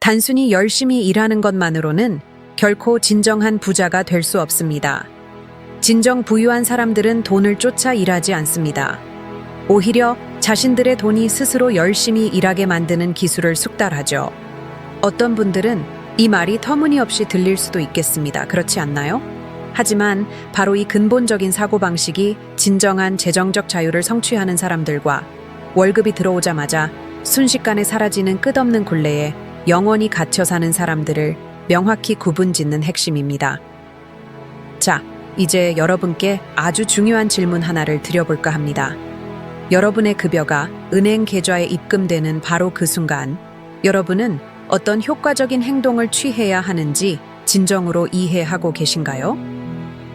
단순히 열심히 일하는 것만으로는 결코 진정한 부자가 될 수 없습니다. 진정 부유한 사람들은 돈을 쫓아 일하지 않습니다. 오히려 자신들의 돈이 스스로 열심히 일하게 만드는 기술을 숙달하죠. 어떤 분들은 이 말이 터무니없이 들릴 수도 있겠습니다. 그렇지 않나요? 하지만 바로 이 근본적인 사고방식이 진정한 재정적 자유를 성취하는 사람들과 월급이 들어오자마자 순식간에 사라지는 끝없는 굴레에 영원히 갇혀 사는 사람들을 명확히 구분짓는 핵심입니다. 자, 이제 여러분께 아주 중요한 질문 하나를 드려볼까 합니다. 여러분의 급여가 은행 계좌에 입금되는 바로 그 순간, 여러분은 어떤 효과적인 행동을 취해야 하는지 진정으로 이해하고 계신가요?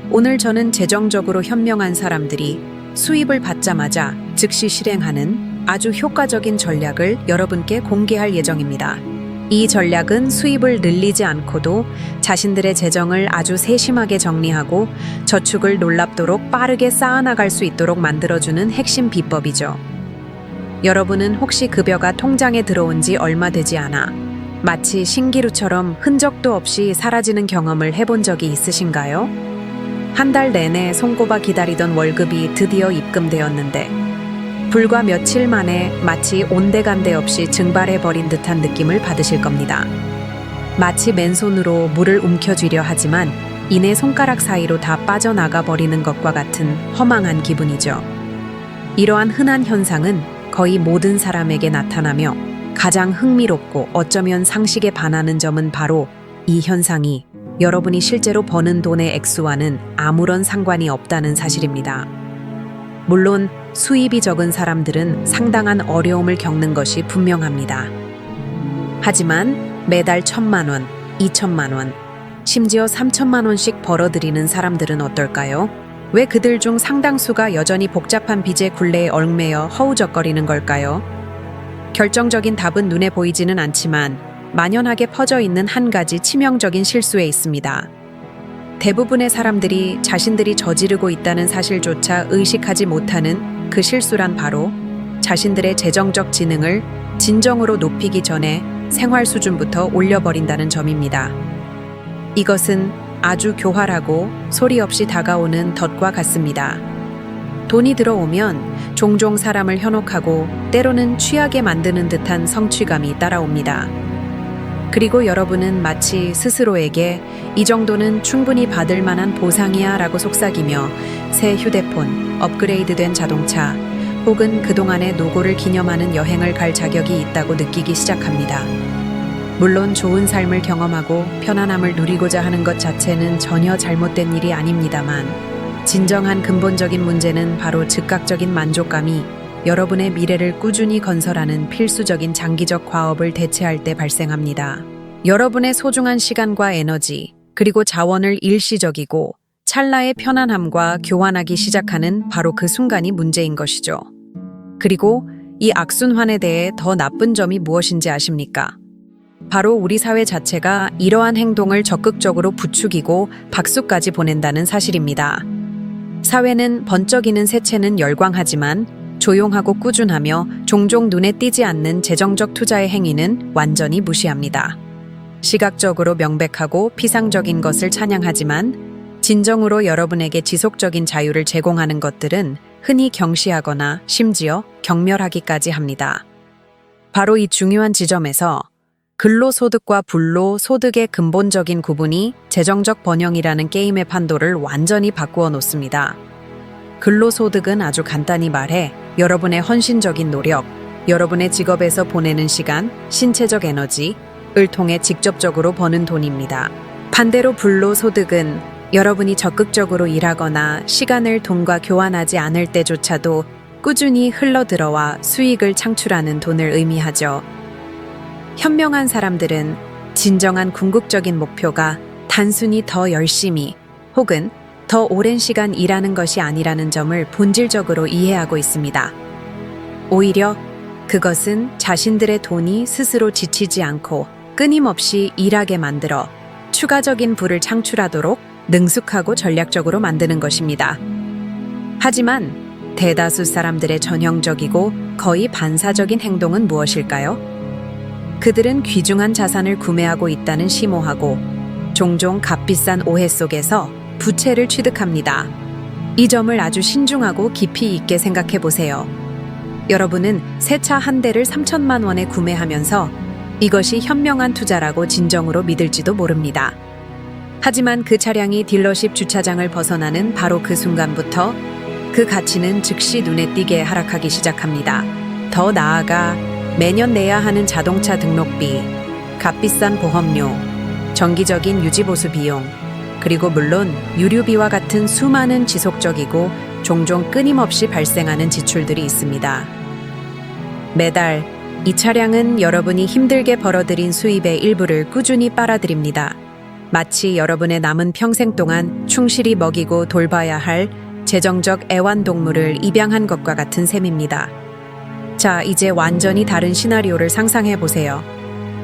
오늘 저는 재정적으로 현명한 사람들이 수입을 받자마자 즉시 실행하는 아주 효과적인 전략을 여러분께 공개할 예정입니다. 이 전략은 수입을 늘리지 않고도 자신들의 재정을 아주 세심하게 정리하고 저축을 놀랍도록 빠르게 쌓아나갈 수 있도록 만들어주는 핵심 비법이죠. 여러분은 혹시 급여가 통장에 들어온 지 얼마 되지 않아 마치 신기루처럼 흔적도 없이 사라지는 경험을 해본 적이 있으신가요? 한 달 내내 손꼽아 기다리던 월급이 드디어 입금되었는데 불과 며칠 만에 마치 온데간데 없이 증발해버린 듯한 느낌을 받으실 겁니다. 마치 맨손으로 물을 움켜쥐려 하지만 이내 손가락 사이로 다 빠져나가 버리는 것과 같은 허망한 기분이죠. 이러한 흔한 현상은 거의 모든 사람에게 나타나며 가장 흥미롭고 어쩌면 상식에 반하는 점은 바로 이 현상이 여러분이 실제로 버는 돈의 액수와는 아무런 상관이 없다는 사실입니다. 물론 수입이 적은 사람들은 상당한 어려움을 겪는 것이 분명합니다. 하지만 매달 1,000만 원, 2,000만 원, 심지어 3,000만 원씩 벌어들이는 사람들은 어떨까요? 왜 그들 중 상당수가 여전히 복잡한 빚의 굴레에 얽매여 허우적거리는 걸까요? 결정적인 답은 눈에 보이지는 않지만 만연하게 퍼져 있는 한 가지 치명적인 실수에 있습니다. 대부분의 사람들이 자신들이 저지르고 있다는 사실조차 의식하지 못하는 그 실수란 바로 자신들의 재정적 지능을 진정으로 높이기 전에 생활 수준부터 올려버린다는 점입니다. 이것은 아주 교활하고 소리 없이 다가오는 덫과 같습니다. 돈이 들어오면 종종 사람을 현혹하고 때로는 취하게 만드는 듯한 성취감이 따라옵니다. 그리고 여러분은 마치 스스로에게 이 정도는 충분히 받을 만한 보상이야 라고 속삭이며 새 휴대폰, 업그레이드된 자동차, 혹은 그동안의 노고를 기념하는 여행을 갈 자격이 있다고 느끼기 시작합니다. 물론 좋은 삶을 경험하고 편안함을 누리고자 하는 것 자체는 전혀 잘못된 일이 아닙니다만 진정한 근본적인 문제는 바로 즉각적인 만족감이 여러분의 미래를 꾸준히 건설하는 필수적인 장기적 과업을 대체할 때 발생합니다. 여러분의 소중한 시간과 에너지, 그리고 자원을 일시적이고 찰나의 편안함과 교환하기 시작하는 바로 그 순간이 문제인 것이죠. 그리고 이 악순환에 대해 더 나쁜 점이 무엇인지 아십니까? 바로 우리 사회 자체가 이러한 행동을 적극적으로 부추기고 박수까지 보낸다는 사실입니다. 사회는 번쩍이는 새채는 열광하지만 조용하고 꾸준하며 종종 눈에 띄지 않는 재정적 투자의 행위는 완전히 무시합니다. 시각적으로 명백하고 피상적인 것을 찬양하지만 진정으로 여러분에게 지속적인 자유를 제공하는 것들은 흔히 경시하거나 심지어 경멸하기까지 합니다. 바로 이 중요한 지점에서 근로소득과 불로소득의 근본적인 구분이 재정적 번영이라는 게임의 판도를 완전히 바꾸어 놓습니다. 근로소득은 아주 간단히 말해 여러분의 헌신적인 노력, 여러분의 직업에서 보내는 시간, 신체적 에너지를 통해 직접적으로 버는 돈입니다. 반대로 불로소득은 여러분이 적극적으로 일하거나 시간을 돈과 교환하지 않을 때조차도 꾸준히 흘러들어와 수익을 창출하는 돈을 의미하죠. 현명한 사람들은 진정한 궁극적인 목표가 단순히 더 열심히 혹은 더 오랜 시간 일하는 것이 아니라는 점을 본질적으로 이해하고 있습니다. 오히려 그것은 자신들의 돈이 스스로 지치지 않고 끊임없이 일하게 만들어 추가적인 부를 창출하도록 능숙하고 전략적으로 만드는 것입니다. 하지만 대다수 사람들의 전형적이고 거의 반사적인 행동은 무엇일까요? 그들은 귀중한 자산을 구매하고 있다는 심오하고 종종 값비싼 오해 속에서 부채를 취득합니다. 이 점을 아주 신중하고 깊이 있게 생각해 보세요. 여러분은 새 차 한 대를 3천만 원에 구매하면서 이것이 현명한 투자라고 진정으로 믿을지도 모릅니다. 하지만 그 차량이 딜러십 주차장을 벗어나는 바로 그 순간부터 그 가치는 즉시 눈에 띄게 하락하기 시작합니다. 더 나아가 매년 내야 하는 자동차 등록비, 값비싼 보험료, 정기적인 유지보수 비용, 그리고 물론 유류비와 같은 수많은 지속적이고 종종 끊임없이 발생하는 지출들이 있습니다. 매달 이 차량은 여러분이 힘들게 벌어들인 수입의 일부를 꾸준히 빨아들입니다. 마치 여러분의 남은 평생 동안 충실히 먹이고 돌봐야 할 재정적 애완동물을 입양한 것과 같은 셈입니다. 자, 이제 완전히 다른 시나리오를 상상해 보세요.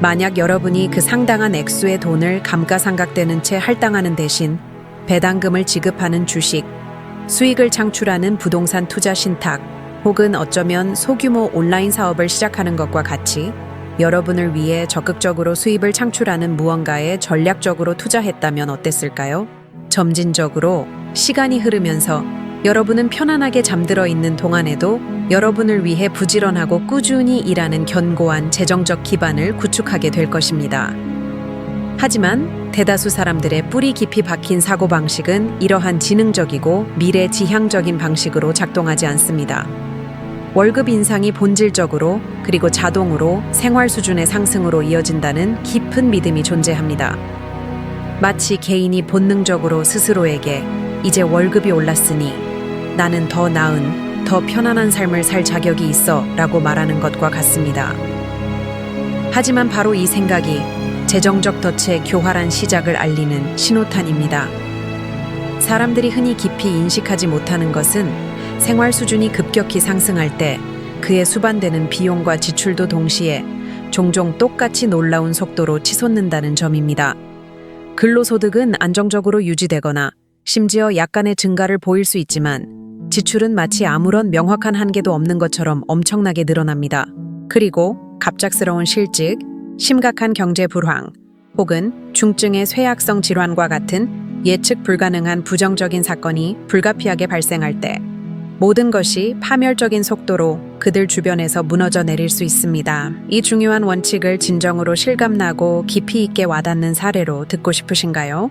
만약 여러분이 그 상당한 액수의 돈을 감가상각되는 채 할당하는 대신 배당금을 지급하는 주식, 수익을 창출하는 부동산 투자 신탁, 혹은 어쩌면 소규모 온라인 사업을 시작하는 것과 같이 여러분을 위해 적극적으로 수입을 창출하는 무언가에 전략적으로 투자했다면 어땠을까요? 점진적으로 시간이 흐르면서 여러분은 편안하게 잠들어 있는 동안에도 여러분을 위해 부지런하고 꾸준히 일하는 견고한 재정적 기반을 구축하게 될 것입니다. 하지만 대다수 사람들의 뿌리 깊이 박힌 사고방식은 이러한 지능적이고 미래지향적인 방식으로 작동하지 않습니다. 월급 인상이 본질적으로 그리고 자동으로 생활 수준의 상승으로 이어진다는 깊은 믿음이 존재합니다. 마치 개인이 본능적으로 스스로에게 이제 월급이 올랐으니 나는 더 나은, 더 편안한 삶을 살 자격이 있어 라고 말하는 것과 같습니다. 하지만 바로 이 생각이 재정적 덫의 교활한 시작을 알리는 신호탄입니다. 사람들이 흔히 깊이 인식하지 못하는 것은 생활 수준이 급격히 상승할 때 그에 수반되는 비용과 지출도 동시에 종종 똑같이 놀라운 속도로 치솟는다는 점입니다. 근로소득은 안정적으로 유지되거나 심지어 약간의 증가를 보일 수 있지만 지출은 마치 아무런 명확한 한계도 없는 것처럼 엄청나게 늘어납니다. 그리고 갑작스러운 실직, 심각한 경제 불황, 혹은 중증의 쇠약성 질환과 같은 예측 불가능한 부정적인 사건이 불가피하게 발생할 때 모든 것이 파멸적인 속도로 그들 주변에서 무너져 내릴 수 있습니다. 이 중요한 원칙을 진정으로 실감나고 깊이 있게 와닿는 사례로 듣고 싶으신가요?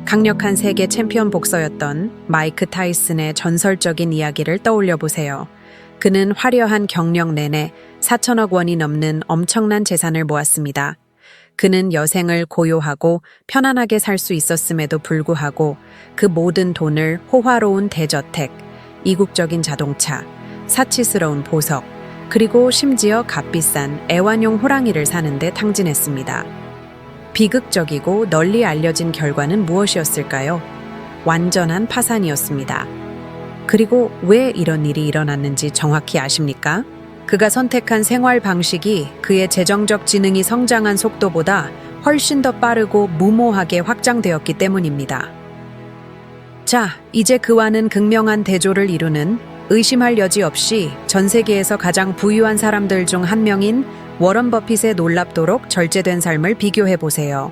강력한 세계 챔피언 복서였던 마이크 타이슨의 전설적인 이야기를 떠올려 보세요. 그는 화려한 경력 내내 4천억 원이 넘는 엄청난 재산을 모았습니다. 그는 여생을 고요하고 편안하게 살 수 있었음에도 불구하고 그 모든 돈을 호화로운 대저택, 이국적인 자동차, 사치스러운 보석, 그리고 심지어 값비싼 애완용 호랑이를 사는데 탕진했습니다. 비극적이고 널리 알려진 결과는 무엇이었을까요? 완전한 파산이었습니다. 그리고 왜 이런 일이 일어났는지 정확히 아십니까? 그가 선택한 생활 방식이 그의 재정적 지능이 성장한 속도보다 훨씬 더 빠르고 무모하게 확장되었기 때문입니다. 자, 이제 그와는 극명한 대조를 이루는 의심할 여지 없이 전 세계에서 가장 부유한 사람들 중 한 명인 워런 버핏의 놀랍도록 절제된 삶을 비교해 보세요.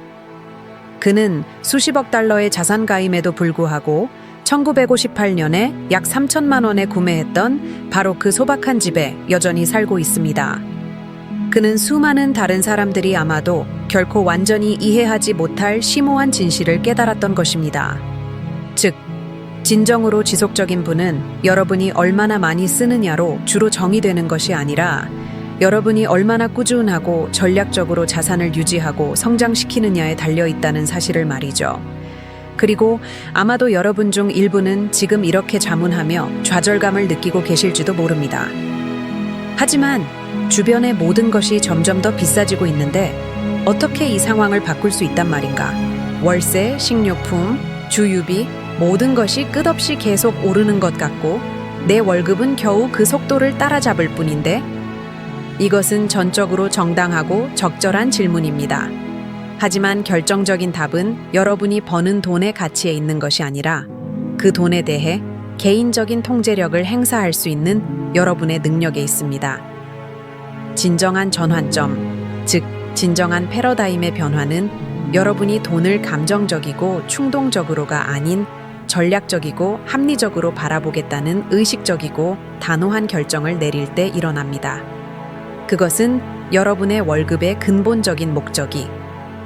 그는 수십억 달러의 자산가임에도 불구하고 1958년에 약 3천만 원에 구매했던 바로 그 소박한 집에 여전히 살고 있습니다. 그는 수많은 다른 사람들이 아마도 결코 완전히 이해하지 못할 심오한 진실을 깨달았던 것입니다. 즉, 진정으로 지속적인 부는 여러분이 얼마나 많이 쓰느냐로 주로 정의되는 것이 아니라 여러분이 얼마나 꾸준하고 전략적으로 자산을 유지하고 성장시키느냐에 달려있다는 사실을 말이죠. 그리고 아마도 여러분 중 일부는 지금 이렇게 자문하며 좌절감을 느끼고 계실지도 모릅니다. 하지만 주변의 모든 것이 점점 더 비싸지고 있는데 어떻게 이 상황을 바꿀 수 있단 말인가? 월세, 식료품, 주유비, 모든 것이 끝없이 계속 오르는 것 같고 내 월급은 겨우 그 속도를 따라잡을 뿐인데 이것은 전적으로 정당하고 적절한 질문입니다. 하지만 결정적인 답은 여러분이 버는 돈의 가치에 있는 것이 아니라 그 돈에 대해 개인적인 통제력을 행사할 수 있는 여러분의 능력에 있습니다. 진정한 전환점, 즉 진정한 패러다임의 변화는 여러분이 돈을 감정적이고 충동적으로가 아닌 전략적이고 합리적으로 바라보겠다는 의식적이고 단호한 결정을 내릴 때 일어납니다. 그것은 여러분의 월급의 근본적인 목적이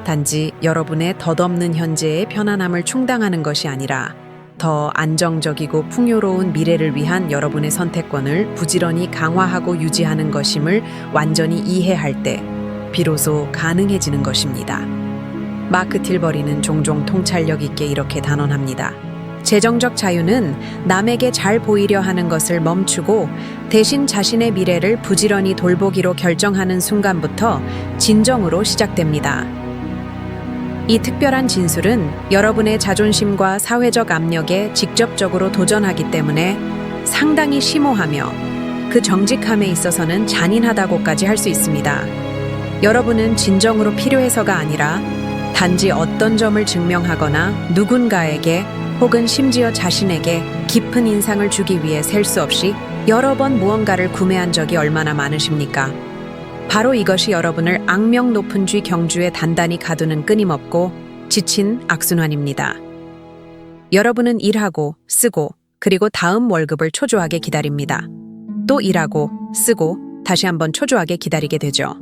단지 여러분의 덧없는 현재의 편안함을 충당하는 것이 아니라 더 안정적이고 풍요로운 미래를 위한 여러분의 선택권을 부지런히 강화하고 유지하는 것임을 완전히 이해할 때 비로소 가능해지는 것입니다. 마크 틸버리는 종종 통찰력 있게 이렇게 단언합니다. 재정적 자유는 남에게 잘 보이려 하는 것을 멈추고 대신 자신의 미래를 부지런히 돌보기로 결정하는 순간부터 진정으로 시작됩니다. 이 특별한 진술은 여러분의 자존심과 사회적 압력에 직접적으로 도전하기 때문에 상당히 심오하며 그 정직함에 있어서는 잔인하다고까지 할 수 있습니다. 여러분은 진정으로 필요해서가 아니라 단지 어떤 점을 증명하거나 누군가에게 혹은 심지어 자신에게 깊은 인상을 주기 위해 셀 수 없이 여러 번 무언가를 구매한 적이 얼마나 많으십니까? 바로 이것이 여러분을 악명 높은 쥐 경주에 단단히 가두는 끊임없고 지친 악순환입니다. 여러분은 일하고 쓰고 그리고 다음 월급을 초조하게 기다립니다. 또 일하고 쓰고 다시 한번 초조하게 기다리게 되죠.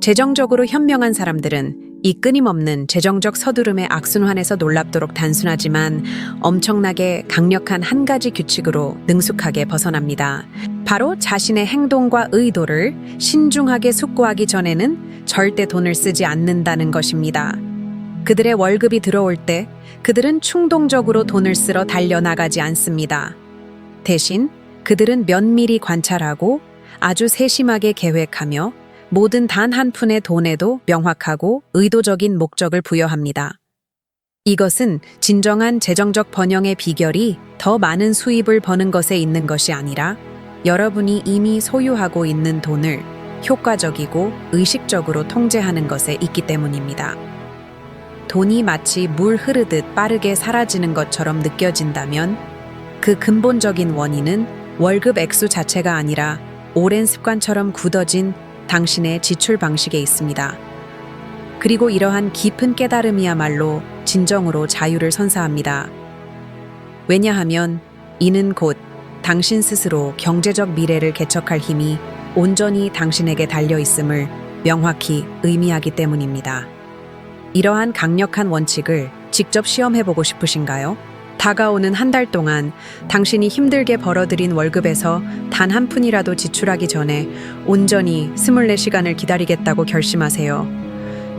재정적으로 현명한 사람들은 이 끊임없는 재정적 서두름의 악순환에서 놀랍도록 단순하지만 엄청나게 강력한 한 가지 규칙으로 능숙하게 벗어납니다. 바로 자신의 행동과 의도를 신중하게 숙고하기 전에는 절대 돈을 쓰지 않는다는 것입니다. 그들의 월급이 들어올 때 그들은 충동적으로 돈을 쓰러 달려나가지 않습니다. 대신 그들은 면밀히 관찰하고 아주 세심하게 계획하며 모든 단 한 푼의 돈에도 명확하고 의도적인 목적을 부여합니다. 이것은 진정한 재정적 번영의 비결이 더 많은 수입을 버는 것에 있는 것이 아니라 여러분이 이미 소유하고 있는 돈을 효과적이고 의식적으로 통제하는 것에 있기 때문입니다. 돈이 마치 물 흐르듯 빠르게 사라지는 것처럼 느껴진다면 그 근본적인 원인은 월급 액수 자체가 아니라 오랜 습관처럼 굳어진 당신의 지출 방식에 있습니다. 그리고 이러한 깊은 깨달음이야말로 진정으로 자유를 선사합니다. 왜냐하면 이는 곧 당신 스스로 경제적 미래를 개척할 힘이 온전히 당신에게 달려 있음을 명확히 의미하기 때문입니다. 이러한 강력한 원칙을 직접 시험해보고 싶으신가요? 다가오는 한 달 동안 당신이 힘들게 벌어들인 월급에서 단 한 푼이라도 지출하기 전에 온전히 24시간을 기다리겠다고 결심하세요.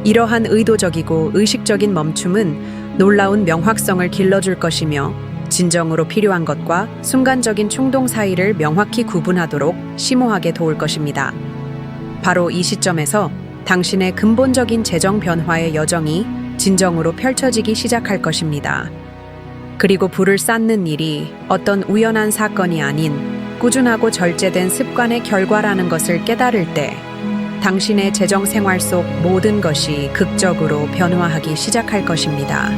이러한 의도적이고 의식적인 멈춤은 놀라운 명확성을 길러줄 것이며 진정으로 필요한 것과 순간적인 충동 사이를 명확히 구분하도록 심오하게 도울 것입니다. 바로 이 시점에서 당신의 근본적인 재정 변화의 여정이 진정으로 펼쳐지기 시작할 것입니다. 그리고 불을 쌓는 일이 어떤 우연한 사건이 아닌 꾸준하고 절제된 습관의 결과라는 것을 깨달을 때 당신의 재정 생활 속 모든 것이 극적으로 변화하기 시작할 것입니다.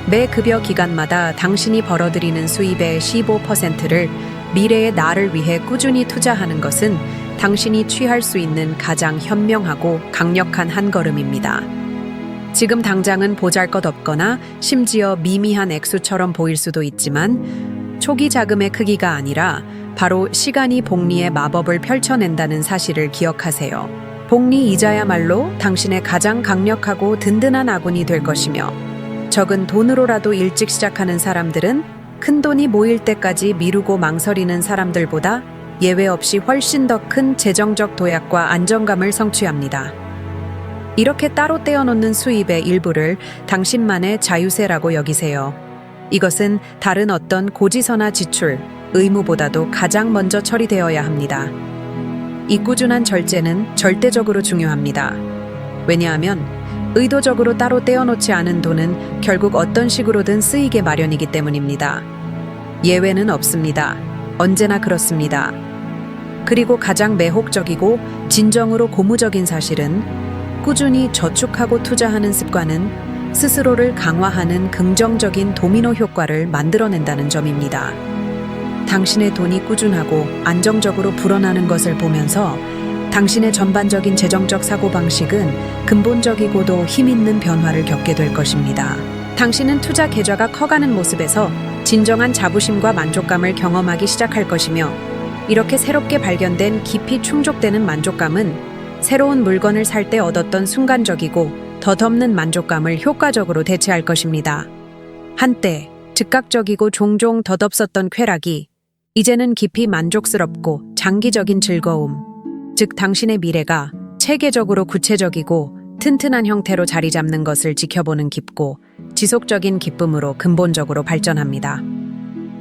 매 급여 기간마다 당신이 벌어들이는 수입의 15%를 미래의 나를 위해 꾸준히 투자하는 것은 당신이 취할 수 있는 가장 현명하고 강력한 한 걸음입니다. 지금 당장은 보잘것없거나 심지어 미미한 액수처럼 보일 수도 있지만 초기 자금의 크기가 아니라 바로 시간이 복리의 마법을 펼쳐낸다는 사실을 기억하세요. 복리 이자야말로 당신의 가장 강력하고 든든한 아군이 될 것이며 적은 돈으로라도 일찍 시작하는 사람들은 큰 돈이 모일 때까지 미루고 망설이는 사람들보다 예외 없이 훨씬 더 큰 재정적 도약과 안정감을 성취합니다. 이렇게 따로 떼어놓는 수입의 일부를 당신만의 자유세라고 여기세요. 이것은 다른 어떤 고지서나 지출, 의무보다도 가장 먼저 처리되어야 합니다. 이 꾸준한 절제는 절대적으로 중요합니다. 왜냐하면 의도적으로 따로 떼어놓지 않은 돈은 결국 어떤 식으로든 쓰이게 마련이기 때문입니다. 예외는 없습니다. 언제나 그렇습니다. 그리고 가장 매혹적이고 진정으로 고무적인 사실은 꾸준히 저축하고 투자하는 습관은 스스로를 강화하는 긍정적인 도미노 효과를 만들어낸다는 점입니다. 당신의 돈이 꾸준하고 안정적으로 불어나는 것을 보면서 당신의 전반적인 재정적 사고방식은 근본적이고도 힘있는 변화를 겪게 될 것입니다. 당신은 투자 계좌가 커가는 모습에서 진정한 자부심과 만족감을 경험하기 시작할 것이며, 이렇게 새롭게 발견된 깊이 충족되는 만족감은 새로운 물건을 살 때 얻었던 순간적이고 덧없는 만족감을 효과적으로 대체할 것입니다. 한때 즉각적이고 종종 덧없었던 쾌락이 이제는 깊이 만족스럽고 장기적인 즐거움, 즉 당신의 미래가 체계적으로 구체적이고 튼튼한 형태로 자리 잡는 것을 지켜보는 깊고 지속적인 기쁨으로 근본적으로 발전합니다.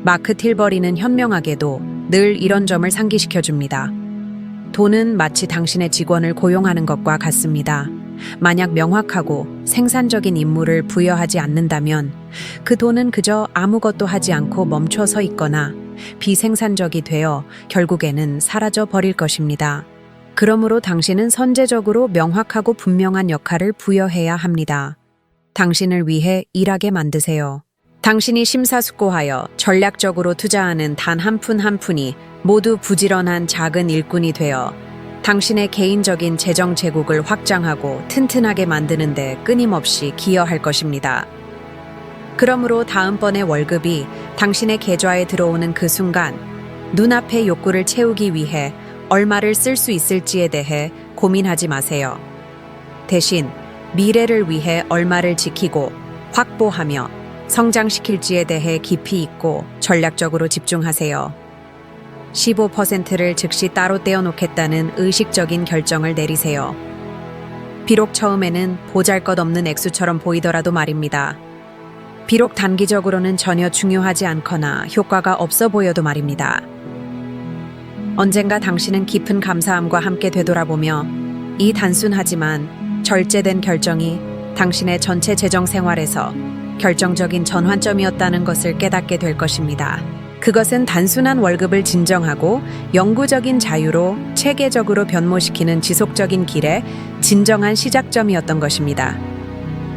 마크 틸버리는 현명하게도 늘 이런 점을 상기시켜줍니다. 돈은 마치 당신의 직원을 고용하는 것과 같습니다. 만약 명확하고 생산적인 임무를 부여하지 않는다면 그 돈은 그저 아무것도 하지 않고 멈춰 서 있거나 비생산적이 되어 결국에는 사라져 버릴 것입니다. 그러므로 당신은 선제적으로 명확하고 분명한 역할을 부여해야 합니다. 당신을 위해 일하게 만드세요. 당신이 심사숙고하여 전략적으로 투자하는 단 한 푼 한 푼이 모두 부지런한 작은 일꾼이 되어 당신의 개인적인 재정 제국을 확장하고 튼튼하게 만드는 데 끊임없이 기여할 것입니다. 그러므로 다음번의 월급이 당신의 계좌에 들어오는 그 순간 눈앞의 욕구를 채우기 위해 얼마를 쓸 수 있을지에 대해 고민하지 마세요. 대신 미래를 위해 얼마를 지키고 확보하며 성장시킬지에 대해 깊이 있고 전략적으로 집중하세요. 15%를 즉시 따로 떼어놓겠다는 의식적인 결정을 내리세요. 비록 처음에는 보잘것없는 액수처럼 보이더라도 말입니다. 비록 단기적으로는 전혀 중요하지 않거나 효과가 없어 보여도 말입니다. 언젠가 당신은 깊은 감사함과 함께 되돌아보며 이 단순하지만 절제된 결정이 당신의 전체 재정 생활에서 결정적인 전환점이었다는 것을 깨닫게 될 것입니다. 그것은 단순한 월급을 진정하고 영구적인 자유로 체계적으로 변모시키는 지속적인 길의 진정한 시작점이었던 것입니다.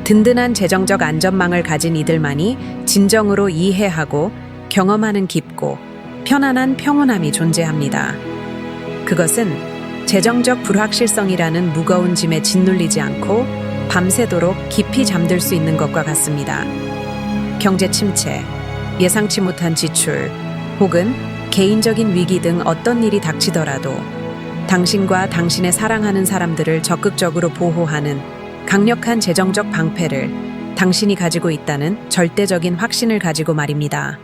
든든한 재정적 안전망을 가진 이들만이 진정으로 이해하고 경험하는 깊고 편안한 평온함이 존재합니다. 그것은 재정적 불확실성이라는 무거운 짐에 짓눌리지 않고 밤새도록 깊이 잠들 수 있는 것과 같습니다. 경제 침체, 예상치 못한 지출, 혹은 개인적인 위기 등 어떤 일이 닥치더라도 당신과 당신의 사랑하는 사람들을 적극적으로 보호하는 강력한 재정적 방패를 당신이 가지고 있다는 절대적인 확신을 가지고 말입니다.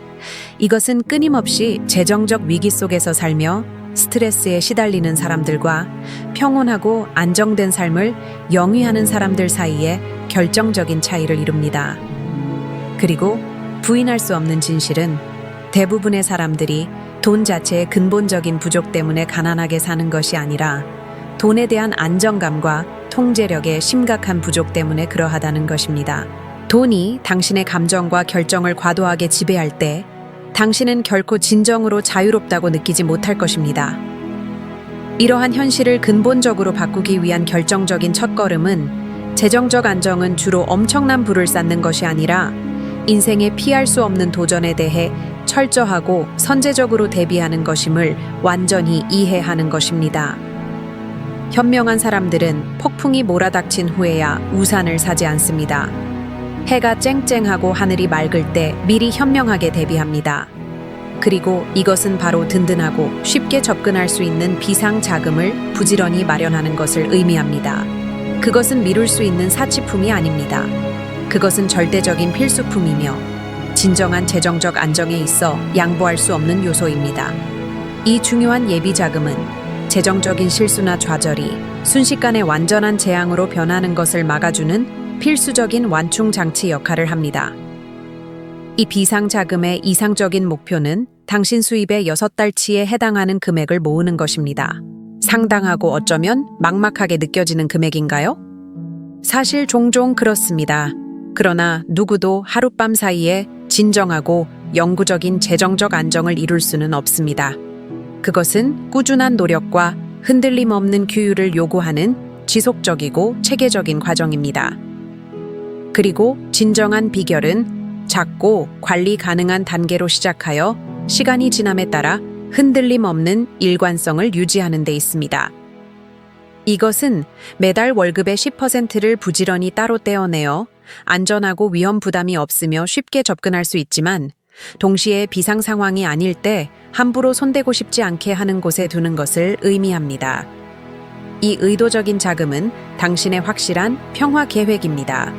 이것은 끊임없이 재정적 위기 속에서 살며 스트레스에 시달리는 사람들과 평온하고 안정된 삶을 영위하는 사람들 사이에 결정적인 차이를 이룹니다. 그리고 부인할 수 없는 진실은 대부분의 사람들이 돈 자체의 근본적인 부족 때문에 가난하게 사는 것이 아니라 돈에 대한 안정감과 통제력의 심각한 부족 때문에 그러하다는 것입니다. 돈이 당신의 감정과 결정을 과도하게 지배할 때 당신은 결코 진정으로 자유롭다고 느끼지 못할 것입니다. 이러한 현실을 근본적으로 바꾸기 위한 결정적인 첫걸음은 재정적 안정은 주로 엄청난 부를 쌓는 것이 아니라 인생에 피할 수 없는 도전에 대해 철저하고 선제적으로 대비하는 것임을 완전히 이해하는 것입니다. 현명한 사람들은 폭풍이 몰아닥친 후에야 우산을 사지 않습니다. 해가 쨍쨍하고 하늘이 맑을 때 미리 현명하게 대비합니다. 그리고 이것은 바로 든든하고 쉽게 접근할 수 있는 비상 자금을 부지런히 마련하는 것을 의미합니다. 그것은 미룰 수 있는 사치품이 아닙니다. 그것은 절대적인 필수품이며 진정한 재정적 안정에 있어 양보할 수 없는 요소입니다. 이 중요한 예비 자금은 재정적인 실수나 좌절이 순식간에 완전한 재앙으로 변하는 것을 막아주는 필수적인 완충 장치 역할을 합니다. 이 비상 자금의 이상적인 목표는 당신 수입의 6달치에 해당하는 금액을 모으는 것입니다. 상당하고 어쩌면 막막하게 느껴지는 금액인가요? 사실 종종 그렇습니다. 그러나 누구도 하룻밤 사이에 진정하고 영구적인 재정적 안정을 이룰 수는 없습니다. 그것은 꾸준한 노력과 흔들림 없는 규율을 요구하는 지속적이고 체계적인 과정입니다. 그리고 진정한 비결은 작고 관리 가능한 단계로 시작하여 시간이 지남에 따라 흔들림 없는 일관성을 유지하는 데 있습니다. 이것은 매달 월급의 10%를 부지런히 따로 떼어내어 안전하고 위험 부담이 없으며 쉽게 접근할 수 있지만 동시에 비상 상황이 아닐 때 함부로 손대고 싶지 않게 하는 곳에 두는 것을 의미합니다. 이 의도적인 자금은 당신의 확실한 평화 계획입니다.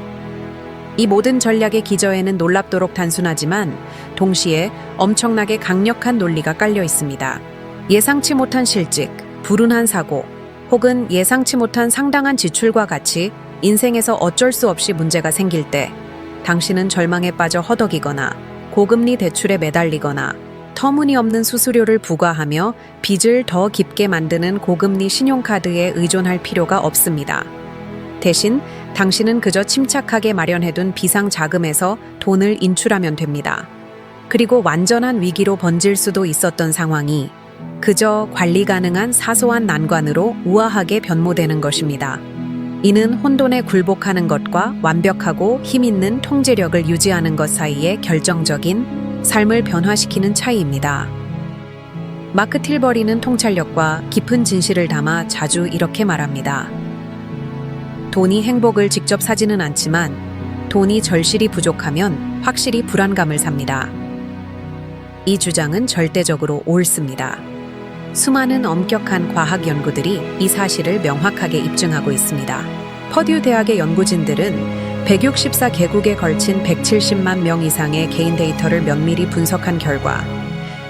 이 모든 전략의 기저에는 놀랍도록 단순하지만 동시에 엄청나게 강력한 논리가 깔려 있습니다. 예상치 못한 실직, 불운한 사고, 혹은 예상치 못한 상당한 지출과 같이 인생에서 어쩔 수 없이 문제가 생길 때 당신은 절망에 빠져 허덕이거나 고금리 대출에 매달리거나 터무니없는 수수료를 부과하며 빚을 더 깊게 만드는 고금리 신용카드에 의존할 필요가 없습니다. 대신 당신은 그저 침착하게 마련해둔 비상자금에서 돈을 인출하면 됩니다. 그리고 완전한 위기로 번질 수도 있었던 상황이 그저 관리 가능한 사소한 난관으로 우아하게 변모되는 것입니다. 이는 혼돈에 굴복하는 것과 완벽하고 힘있는 통제력을 유지하는 것 사이의 결정적인 삶을 변화시키는 차이입니다. 마크 틸버리는 통찰력과 깊은 진실을 담아 자주 이렇게 말합니다. 돈이 행복을 직접 사지는 않지만 돈이 절실히 부족하면 확실히 불안감을 삽니다. 이 주장은 절대적으로 옳습니다. 수많은 엄격한 과학 연구들이 이 사실을 명확하게 입증하고 있습니다. 퍼듀 대학의 연구진들은 164개국에 걸친 170만 명 이상의 개인 데이터를 면밀히 분석한 결과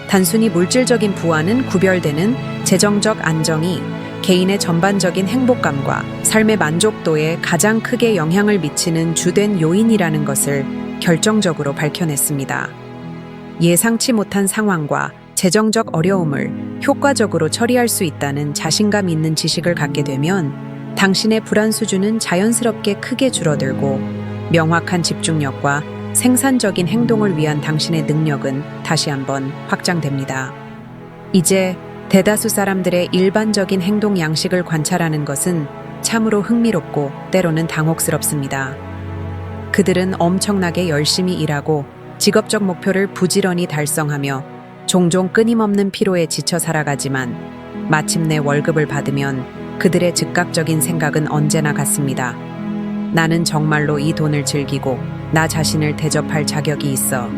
단순히 물질적인 부와는 구별되는 재정적 안정이 개인의 전반적인 행복감과 삶의 만족도에 가장 크게 영향을 미치는 주된 요인이라는 것을 결정적으로 밝혀냈습니다. 예상치 못한 상황과 재정적 어려움을 효과적으로 처리할 수 있다는 자신감 있는 지식을 갖게 되면 당신의 불안 수준은 자연스럽게 크게 줄어들고 명확한 집중력과 생산적인 행동을 위한 당신의 능력은 다시 한번 확장됩니다. 이제 대다수 사람들의 일반적인 행동 양식을 관찰하는 것은 참으로 흥미롭고 때로는 당혹스럽습니다. 그들은 엄청나게 열심히 일하고 직업적 목표를 부지런히 달성하며 종종 끊임없는 피로에 지쳐 살아가지만 마침내 월급을 받으면 그들의 즉각적인 생각은 언제나 같습니다. 나는 정말로 이 돈을 즐기고 나 자신을 대접할 자격이 있어.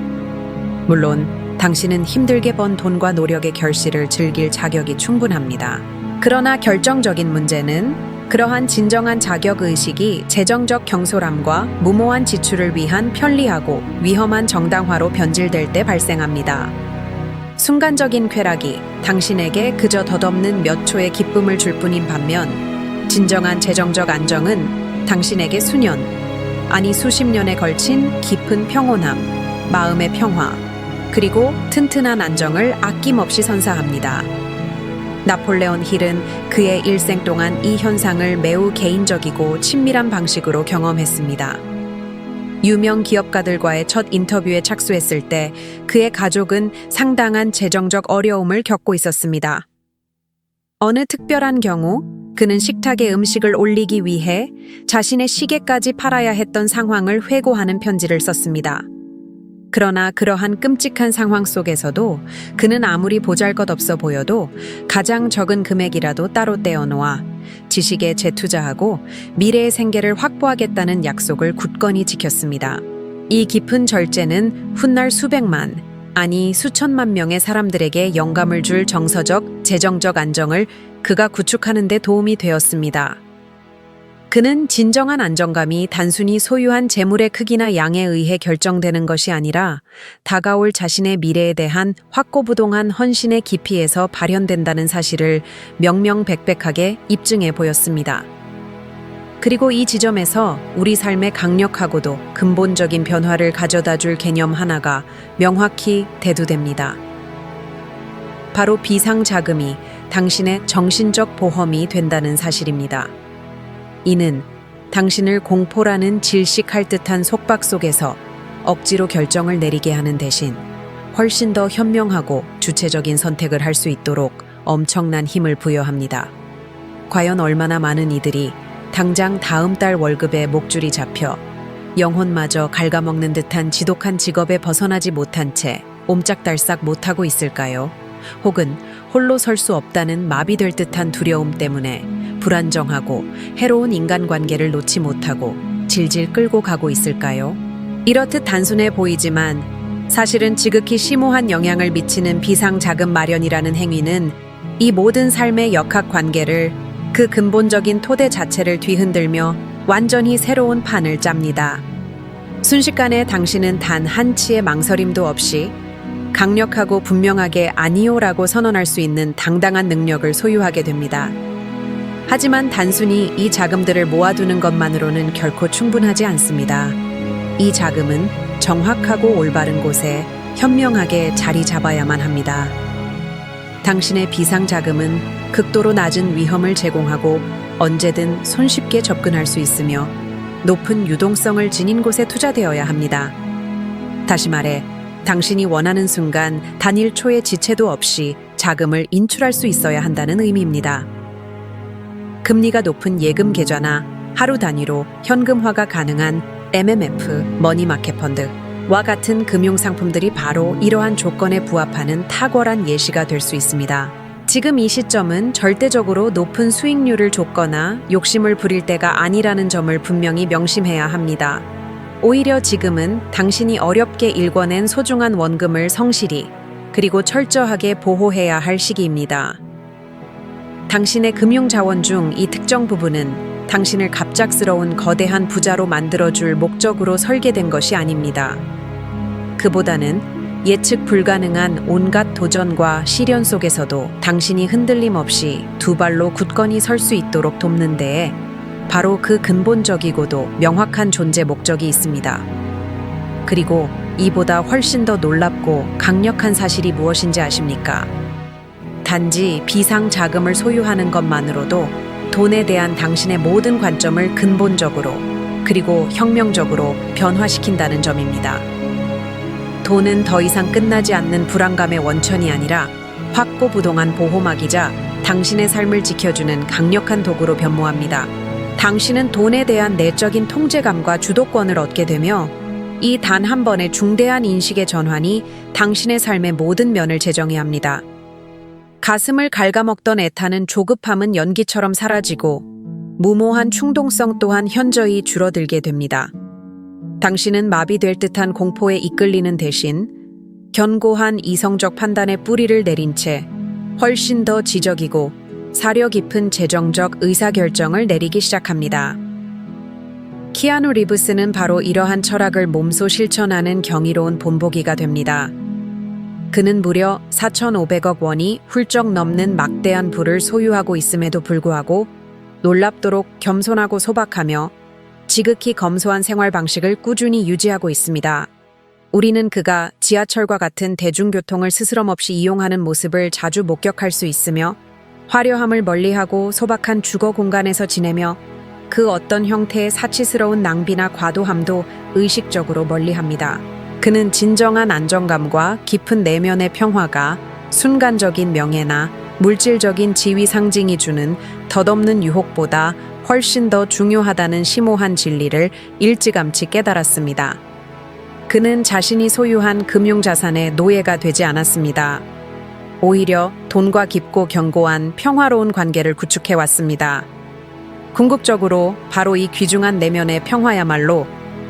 물론 당신은 힘들게 번 돈과 노력의 결실을 즐길 자격이 충분합니다. 그러나 결정적인 문제는 그러한 진정한 자격의식이 재정적 경솔함과 무모한 지출을 위한 편리하고 위험한 정당화로 변질될 때 발생합니다. 순간적인 쾌락이 당신에게 그저 덧없는 몇 초의 기쁨을 줄 뿐인 반면 진정한 재정적 안정은 당신에게 수년, 아니 수십 년에 걸친 깊은 평온함, 마음의 평화, 그리고 튼튼한 안정을 아낌없이 선사합니다. 나폴레온 힐은 그의 일생 동안 이 현상을 매우 개인적이고 친밀한 방식으로 경험했습니다. 유명 기업가들과의 첫 인터뷰에 착수했을 때 그의 가족은 상당한 재정적 어려움을 겪고 있었습니다. 어느 특별한 경우 그는 식탁에 음식을 올리기 위해 자신의 시계까지 팔아야 했던 상황을 회고하는 편지를 썼습니다. 그러나 그러한 끔찍한 상황 속에서도 그는 아무리 보잘것없어 보여도 가장 적은 금액이라도 따로 떼어놓아 지식에 재투자하고 미래의 생계를 확보하겠다는 약속을 굳건히 지켰습니다. 이 깊은 절제는 훗날 수백만, 아니 수천만 명의 사람들에게 영감을 줄 정서적, 재정적 안정을 그가 구축하는 데 도움이 되었습니다. 그는 진정한 안정감이 단순히 소유한 재물의 크기나 양에 의해 결정되는 것이 아니라 다가올 자신의 미래에 대한 확고부동한 헌신의 깊이에서 발현된다는 사실을 명명백백하게 입증해 보였습니다. 그리고 이 지점에서 우리 삶에 강력하고도 근본적인 변화를 가져다 줄 개념 하나가 명확히 대두됩니다. 바로 비상자금이 당신의 정신적 보험이 된다는 사실입니다. 이는 당신을 공포라는 질식할 듯한 속박 속에서 억지로 결정을 내리게 하는 대신 훨씬 더 현명하고 주체적인 선택을 할 수 있도록 엄청난 힘을 부여합니다. 과연 얼마나 많은 이들이 당장 다음 달 월급에 목줄이 잡혀 영혼마저 갉아먹는 듯한 지독한 직업에 벗어나지 못한 채 옴짝달싹 못하고 있을까요? 혹은 홀로 설 수 없다는 마비될 듯한 두려움 때문에 불안정하고 해로운 인간관계를 놓지 못하고 질질 끌고 가고 있을까요? 이렇듯 단순해 보이지만 사실은 지극히 심오한 영향을 미치는 비상자금 마련이라는 행위는 이 모든 삶의 역학관계를, 그 근본적인 토대 자체를 뒤흔들며 완전히 새로운 판을 짭니다. 순식간에 당신은 단 한치의 망설임도 없이 강력하고 분명하게 아니오라고 선언할 수 있는 당당한 능력을 소유하게 됩니다. 하지만 단순히 이 자금들을 모아두는 것만으로는 결코 충분하지 않습니다. 이 자금은 정확하고 올바른 곳에 현명하게 자리 잡아야만 합니다. 당신의 비상자금은 극도로 낮은 위험을 제공하고 언제든 손쉽게 접근할 수 있으며 높은 유동성을 지닌 곳에 투자되어야 합니다. 다시 말해, 당신이 원하는 순간 단일 초의 지체도 없이 자금을 인출할 수 있어야 한다는 의미입니다. 금리가 높은 예금 계좌나 하루 단위로 현금화가 가능한 MMF, 머니마켓 펀드와 같은 금융상품들이 바로 이러한 조건에 부합하는 탁월한 예시가 될 수 있습니다. 지금 이 시점은 절대적으로 높은 수익률을 줬거나 욕심을 부릴 때가 아니라는 점을 분명히 명심해야 합니다. 오히려 지금은 당신이 어렵게 일궈낸 소중한 원금을 성실히 그리고 철저하게 보호해야 할 시기입니다. 당신의 금융자원 중 이 특정 부분은 당신을 갑작스러운 거대한 부자로 만들어줄 목적으로 설계된 것이 아닙니다. 그보다는 예측 불가능한 온갖 도전과 시련 속에서도 당신이 흔들림 없이 두 발로 굳건히 설 수 있도록 돕는 데에 바로 그 근본적이고도 명확한 존재 목적이 있습니다. 그리고 이보다 훨씬 더 놀랍고 강력한 사실이 무엇인지 아십니까? 단지 비상 자금을 소유하는 것만으로도 돈에 대한 당신의 모든 관점을 근본적으로 그리고 혁명적으로 변화시킨다는 점입니다. 돈은 더 이상 끝나지 않는 불안감의 원천이 아니라 확고부동한 보호막이자 당신의 삶을 지켜주는 강력한 도구로 변모합니다. 당신은 돈에 대한 내적인 통제감과 주도권을 얻게 되며 이 단 한 번의 중대한 인식의 전환이 당신의 삶의 모든 면을 재정해야 합니다. 가슴을 갉아먹던 애타는 조급함은 연기처럼 사라지고 무모한 충동성 또한 현저히 줄어들게 됩니다. 당신은 마비될 듯한 공포에 이끌리는 대신 견고한 이성적 판단의 뿌리를 내린 채 훨씬 더 지적이고 사려 깊은 재정적 의사결정을 내리기 시작합니다. 키아누 리브스는 바로 이러한 철학을 몸소 실천하는 경이로운 본보기가 됩니다. 그는 무려 4,500억 원이 훌쩍 넘는 막대한 부를 소유하고 있음에도 불구하고 놀랍도록 겸손하고 소박하며 지극히 검소한 생활 방식을 꾸준히 유지하고 있습니다. 우리는 그가 지하철과 같은 대중교통을 스스럼 없이 이용하는 모습을 자주 목격할 수 있으며 화려함을 멀리하고 소박한 주거 공간에서 지내며 그 어떤 형태의 사치스러운 낭비나 과도함도 의식적으로 멀리합니다. 그는 진정한 안정감과 깊은 내면의 평화가 순간적인 명예나 물질적인 지위 상징이 주는 덧없는 유혹보다 훨씬 더 중요하다는 심오한 진리를 일찌감치 깨달았습니다. 그는 자신이 소유한 금융자산의 노예가 되지 않았습니다. 오히려 돈과 깊고 견고한 평화로운 관계를 구축해왔습니다. 궁극적으로 바로 이 귀중한 내면의 평화야말로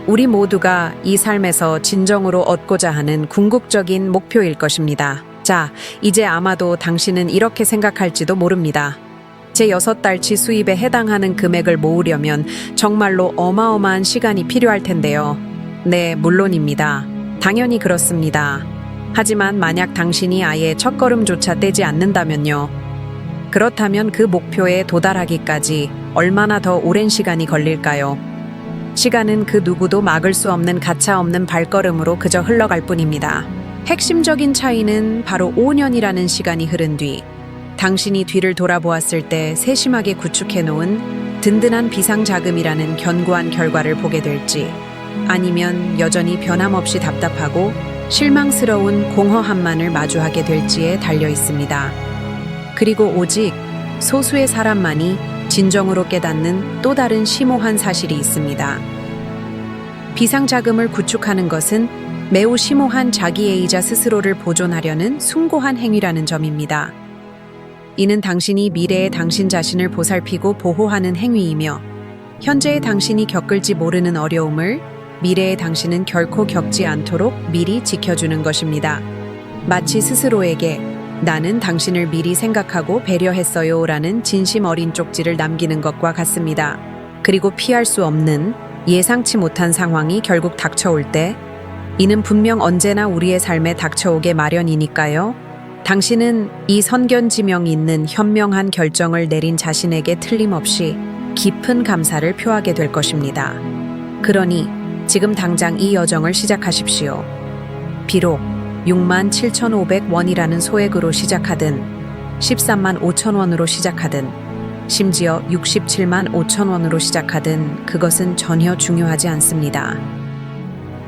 우리 모두가 이 삶에서 진정으로 얻고자 하는 궁극적인 목표일 것입니다. 자, 이제 아마도 당신은 이렇게 생각할지도 모릅니다. 제 6달치 수입에 해당하는 금액을 모으려면 정말로 어마어마한 시간이 필요할 텐데요. 네, 물론입니다. 당연히 그렇습니다. 하지만 만약 당신이 아예 첫걸음조차 떼지 않는다면요. 그렇다면 그 목표에 도달하기까지 얼마나 더 오랜 시간이 걸릴까요? 시간은 그 누구도 막을 수 없는 가차없는 발걸음으로 그저 흘러갈 뿐입니다. 핵심적인 차이는 바로 5년이라는 시간이 흐른 뒤 당신이 뒤를 돌아보았을 때 세심하게 구축해놓은 든든한 비상자금이라는 견고한 결과를 보게 될지 아니면 여전히 변함없이 답답하고 실망스러운 공허함만을 마주하게 될지에 달려 있습니다. 그리고 오직 소수의 사람만이 진정으로 깨닫는 또 다른 심오한 사실이 있습니다. 비상자금을 구축하는 것은 매우 심오한 자기애이자 스스로를 보존하려는 숭고한 행위라는 점입니다. 이는 당신이 미래의 당신 자신을 보살피고 보호하는 행위이며 현재의 당신이 겪을지 모르는 어려움을 미래의 당신은 결코 겪지 않도록 미리 지켜주는 것입니다. 마치 스스로에게 나는 당신을 미리 생각하고 배려했어요 라는 진심 어린 쪽지를 남기는 것과 같습니다. 그리고 피할 수 없는 예상치 못한 상황이 결국 닥쳐올 때 이는 분명 언제나 우리의 삶에 닥쳐오게 마련이니까요. 당신은 이 선견지명 있는 현명한 결정을 내린 자신에게 틀림없이 깊은 감사를 표하게 될 것입니다. 그러니 지금 당장 이 여정을 시작하십시오. 비록 67,500원이라는 소액으로 시작하든 13만 5천 원으로 시작하든 심지어 67만 5천 원으로 시작하든 그것은 전혀 중요하지 않습니다.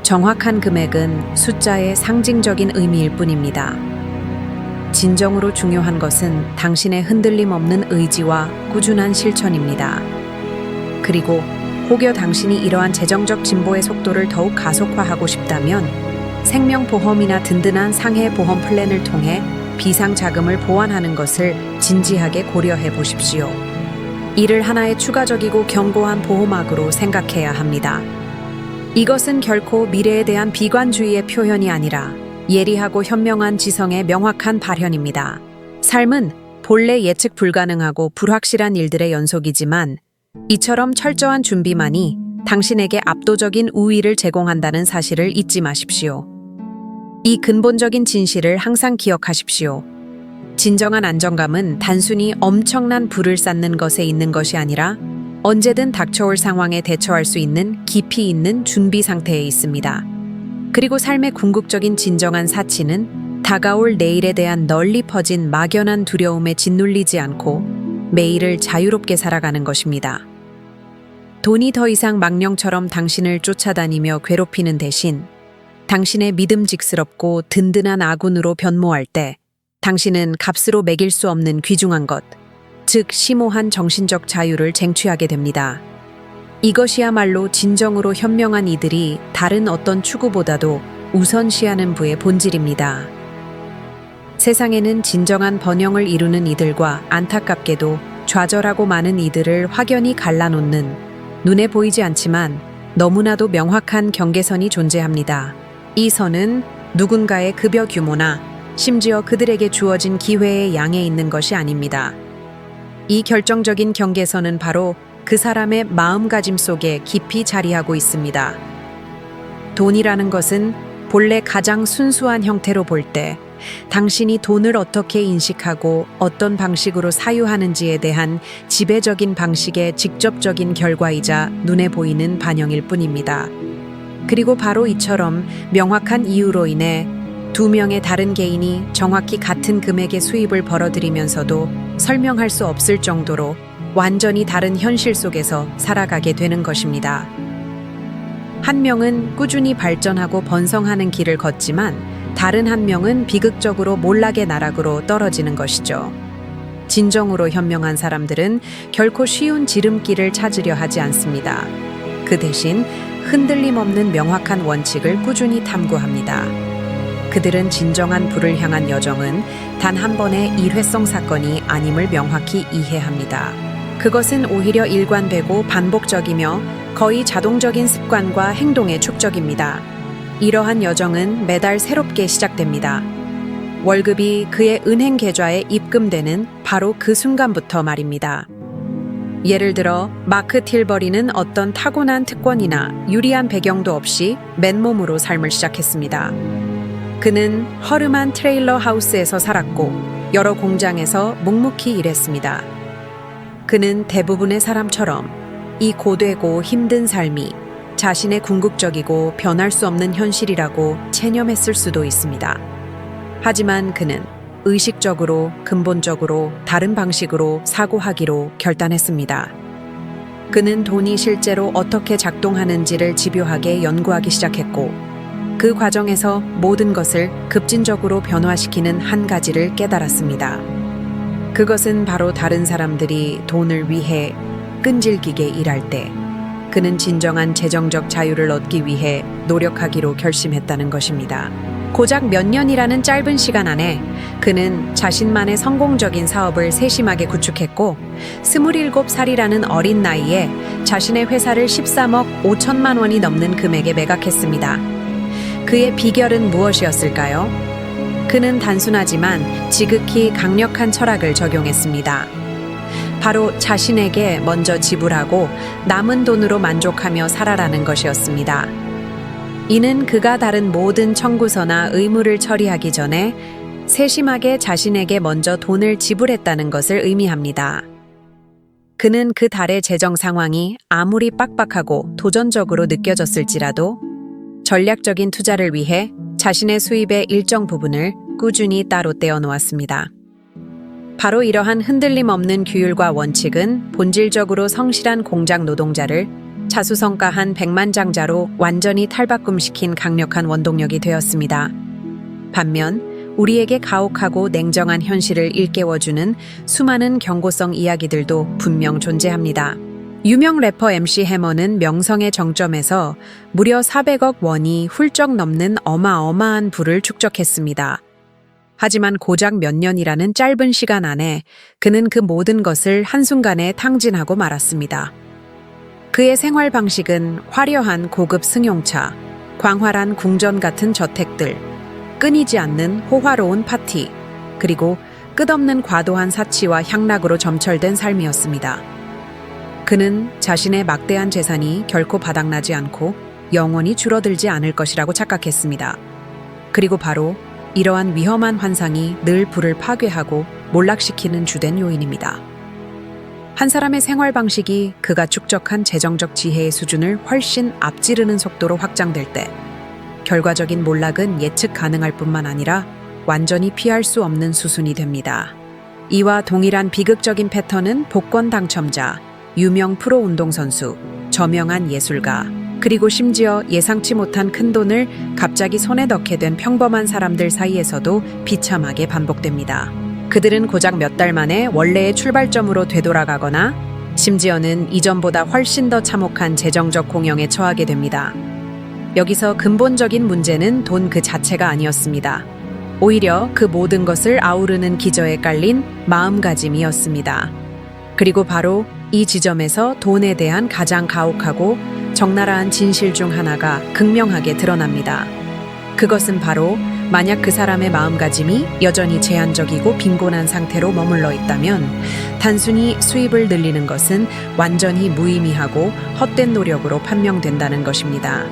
정확한 금액은 숫자의 상징적인 의미일 뿐입니다. 진정으로 중요한 것은 당신의 흔들림 없는 의지와 꾸준한 실천입니다. 그리고 혹여 당신이 이러한 재정적 진보의 속도를 더욱 가속화하고 싶다면 생명보험이나 든든한 상해 보험 플랜을 통해 비상자금을 보완하는 것을 진지하게 고려해 보십시오. 이를 하나의 추가적이고 견고한 보호막으로 생각해야 합니다. 이것은 결코 미래에 대한 비관주의의 표현이 아니라 예리하고 현명한 지성의 명확한 발현입니다. 삶은 본래 예측 불가능하고 불확실한 일들의 연속이지만 이처럼 철저한 준비만이 당신에게 압도적인 우위를 제공한다는 사실을 잊지 마십시오. 이 근본적인 진실을 항상 기억하십시오. 진정한 안정감은 단순히 엄청난 부를 쌓는 것에 있는 것이 아니라 언제든 닥쳐올 상황에 대처할 수 있는 깊이 있는 준비 상태에 있습니다. 그리고 삶의 궁극적인 진정한 사치는 다가올 내일에 대한 널리 퍼진 막연한 두려움에 짓눌리지 않고 매일을 자유롭게 살아가는 것입니다. 돈이 더 이상 망령처럼 당신을 쫓아다니며 괴롭히는 대신 당신의 믿음직스럽고 든든한 아군으로 변모할 때 당신은 값으로 매길 수 없는 귀중한 것, 즉 심오한 정신적 자유를 쟁취하게 됩니다. 이것이야말로 진정으로 현명한 이들이 다른 어떤 추구보다도 우선시하는 부의 본질입니다. 세상에는 진정한 번영을 이루는 이들과 안타깝게도 좌절하고 많은 이들을 확연히 갈라놓는 눈에 보이지 않지만 너무나도 명확한 경계선이 존재합니다. 이 선은 누군가의 급여 규모나 심지어 그들에게 주어진 기회의 양에 있는 것이 아닙니다. 이 결정적인 경계선은 바로 그 사람의 마음가짐 속에 깊이 자리하고 있습니다. 돈이라는 것은 본래 가장 순수한 형태로 볼 때 당신이 돈을 어떻게 인식하고 어떤 방식으로 사유하는지에 대한 지배적인 방식의 직접적인 결과이자 눈에 보이는 반영일 뿐입니다. 그리고 바로 이처럼 명확한 이유로 인해 두 명의 다른 개인이 정확히 같은 금액의 수입을 벌어들이면서도 설명할 수 없을 정도로 완전히 다른 현실 속에서 살아가게 되는 것입니다. 한 명은 꾸준히 발전하고 번성하는 길을 걷지만 다른 한 명은 비극적으로 몰락의 나락으로 떨어지는 것이죠. 진정으로 현명한 사람들은 결코 쉬운 지름길을 찾으려 하지 않습니다. 그 대신 흔들림 없는 명확한 원칙을 꾸준히 탐구합니다. 그들은 진정한 부를 향한 여정은 단 한 번의 일회성 사건이 아님을 명확히 이해합니다. 그것은 오히려 일관되고 반복적이며 거의 자동적인 습관과 행동의 축적입니다. 이러한 여정은 매달 새롭게 시작됩니다. 월급이 그의 은행 계좌에 입금되는 바로 그 순간부터 말입니다. 예를 들어 마크 틸버리는 어떤 타고난 특권이나 유리한 배경도 없이 맨몸으로 삶을 시작했습니다. 그는 허름한 트레일러 하우스에서 살았고 여러 공장에서 묵묵히 일했습니다. 그는 대부분의 사람처럼 이 고되고 힘든 삶이 자신의 궁극적이고 변할 수 없는 현실이라고 체념했을 수도 있습니다. 하지만 그는 의식적으로 근본적으로 다른 방식으로 사고하기로 결단했습니다. 그는 돈이 실제로 어떻게 작동하는지를 집요하게 연구하기 시작했고 그 과정에서 모든 것을 급진적으로 변화시키는 한 가지를 깨달았습니다. 그것은 바로 다른 사람들이 돈을 위해 끈질기게 일할 때 그는 진정한 재정적 자유를 얻기 위해 노력하기로 결심했다는 것입니다. 고작 몇 년이라는 짧은 시간 안에 그는 자신만의 성공적인 사업을 세심하게 구축했고 27살이라는 어린 나이에 자신의 회사를 13억 5천만 원이 넘는 금액에 매각했습니다. 그의 비결은 무엇이었을까요? 그는 단순하지만 지극히 강력한 철학을 적용했습니다. 바로 자신에게 먼저 지불하고 남은 돈으로 만족하며 살아라는 것이었습니다. 이는 그가 다른 모든 청구서나 의무를 처리하기 전에 세심하게 자신에게 먼저 돈을 지불했다는 것을 의미합니다. 그는 그 달의 재정 상황이 아무리 빡빡하고 도전적으로 느껴졌을지라도 전략적인 투자를 위해 자신의 수입의 일정 부분을 꾸준히 따로 떼어 놓았습니다. 바로 이러한 흔들림 없는 규율과 원칙은 본질적으로 성실한 공장 노동자를 자수성가한 백만장자로 완전히 탈바꿈시킨 강력한 원동력이 되었습니다. 반면 우리에게 가혹하고 냉정한 현실을 일깨워주는 수많은 경고성 이야기들도 분명 존재합니다. 유명 래퍼 MC 해머는 명성의 정점에서 무려 400억 원이 훌쩍 넘는 어마어마한 부를 축적했습니다. 하지만 고작 몇 년이라는 짧은 시간 안에 그는 그 모든 것을 한순간에 탕진하고 말았습니다. 그의 생활 방식은 화려한 고급 승용차, 광활한 궁전 같은 저택들, 끊이지 않는 호화로운 파티, 그리고 끝없는 과도한 사치와 향락으로 점철된 삶이었습니다. 그는 자신의 막대한 재산이 결코 바닥나지 않고 영원히 줄어들지 않을 것이라고 착각했습니다. 그리고 바로 이러한 위험한 환상이 늘 부를 파괴하고 몰락시키는 주된 요인입니다. 한 사람의 생활 방식이 그가 축적한 재정적 지혜의 수준을 훨씬 앞지르는 속도로 확장될 때 결과적인 몰락은 예측 가능할 뿐만 아니라 완전히 피할 수 없는 수순이 됩니다. 이와 동일한 비극적인 패턴은 복권 당첨자, 유명 프로 운동선수, 저명한 예술가, 그리고 심지어 예상치 못한 큰돈을 갑자기 손에 넣게 된 평범한 사람들 사이에서도 비참하게 반복됩니다. 그들은 고작 몇 달 만에 원래의 출발점으로 되돌아가거나 심지어는 이전보다 훨씬 더 참혹한 재정적 공영에 처하게 됩니다. 여기서 근본적인 문제는 돈 그 자체가 아니었습니다. 오히려 그 모든 것을 아우르는 기저에 깔린 마음가짐이었습니다. 그리고 바로 이 지점에서 돈에 대한 가장 가혹하고 적나라한 진실 중 하나가 극명하게 드러납니다. 그것은 바로 만약 그 사람의 마음가짐이 여전히 제한적이고 빈곤한 상태로 머물러 있다면 단순히 수입을 늘리는 것은 완전히 무의미하고 헛된 노력으로 판명된다는 것입니다.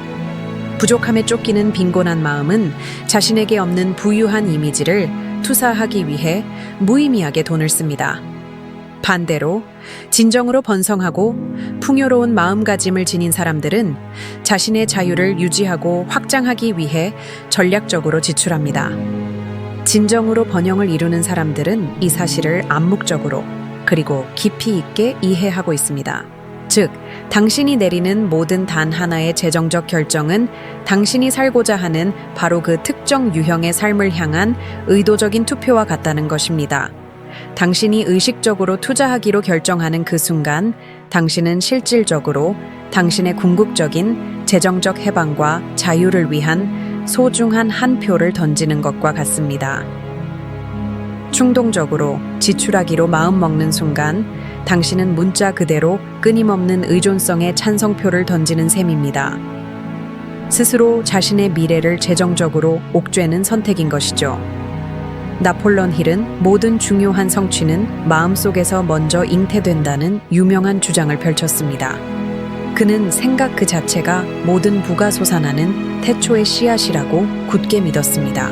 부족함에 쫓기는 빈곤한 마음은 자신에게 없는 부유한 이미지를 투사하기 위해 무의미하게 돈을 씁니다. 반대로 진정으로 번성하고 풍요로운 마음가짐을 지닌 사람들은 자신의 자유를 유지하고 확장하기 위해 전략적으로 지출합니다. 진정으로 번영을 이루는 사람들은 이 사실을 암묵적으로 그리고 깊이 있게 이해하고 있습니다. 즉, 당신이 내리는 모든 단 하나의 재정적 결정은 당신이 살고자 하는 바로 그 특정 유형의 삶을 향한 의도적인 투표와 같다는 것입니다. 당신이 의식적으로 투자하기로 결정하는 그 순간 당신은 실질적으로 당신의 궁극적인 재정적 해방과 자유를 위한 소중한 한 표를 던지는 것과 같습니다. 충동적으로 지출하기로 마음먹는 순간 당신은 문자 그대로 끊임없는 의존성의 찬성표를 던지는 셈입니다. 스스로 자신의 미래를 재정적으로 옥죄는 선택인 것이죠. 나폴론 힐은 모든 중요한 성취는 마음속에서 먼저 잉태된다는 유명한 주장을 펼쳤습니다. 그는 생각 그 자체가 모든 부가 솟아나는 태초의 씨앗이라고 굳게 믿었습니다.